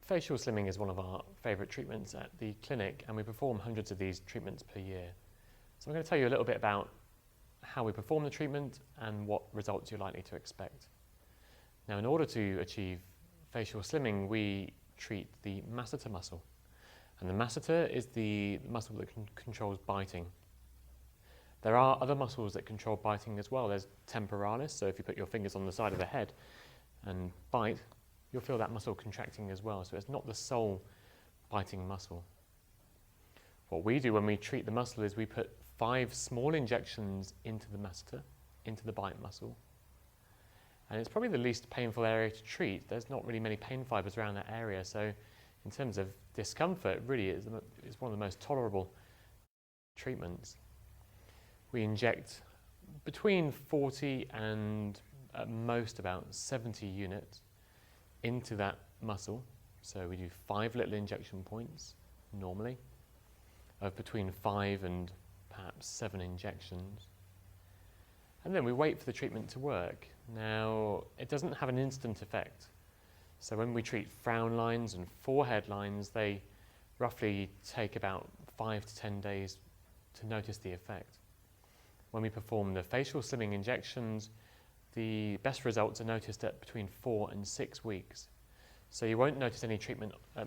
Facial slimming is one of our favourite treatments at the clinic, and we perform hundreds of these treatments per year. So I'm going to tell you a little bit about how we perform the treatment and what results you're likely to expect. Now, in order to achieve facial slimming, we treat the masseter muscle. And the masseter is the muscle that controls biting. There are other muscles that control biting as well. There's temporalis, so if you put your fingers on the side of the head and bite, you'll feel that muscle contracting as well. So it's not the sole biting muscle. What we do when we treat the muscle is we put 5 small injections into the masseter, into the bite muscle. And it's probably the least painful area to treat. There's not really many pain fibers around that area, so in terms of discomfort, really it's one of the most tolerable treatments. We inject between 40 and at most about 70 units into that muscle. So we do 5 little injection points normally of between 5 and perhaps 7 injections. And then we wait for the treatment to work. Now, it doesn't have an instant effect. So when we treat frown lines and forehead lines, they roughly take about 5 to 10 days to notice the effect. When we perform the facial slimming injections, the best results are noticed at between 4 and 6 weeks. So you won't notice any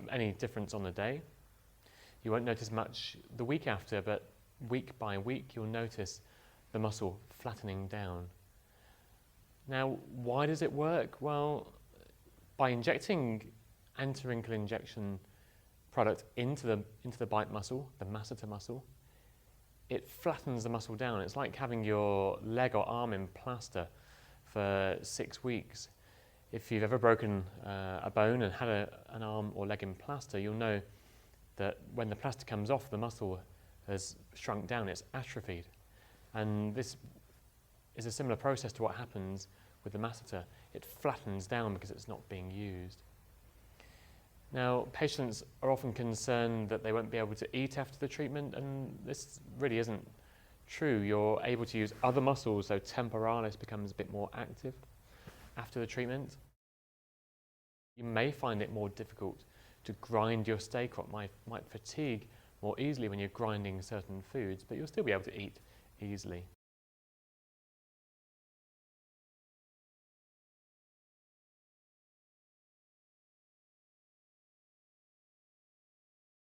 any difference on the day. You won't notice much the week after, but week by week you'll notice the muscle flattening down. Now, why does it work? Well, by injecting anti-wrinkle injection product into the bite muscle, the masseter muscle, it flattens the muscle down. It's like having your leg or arm in plaster for 6 weeks. If you've ever broken a bone and had an arm or leg in plaster, you'll know that when the plaster comes off, the muscle has shrunk down, it's atrophied. And this is a similar process to what happens with the masseter. It flattens down because it's not being used. Now, patients are often concerned that they won't be able to eat after the treatment, and this really isn't true. You're able to use other muscles, so temporalis becomes a bit more active after the treatment. You may find it more difficult to grind your steak, or it might fatigue more easily when you're grinding certain foods, but you'll still be able to eat easily.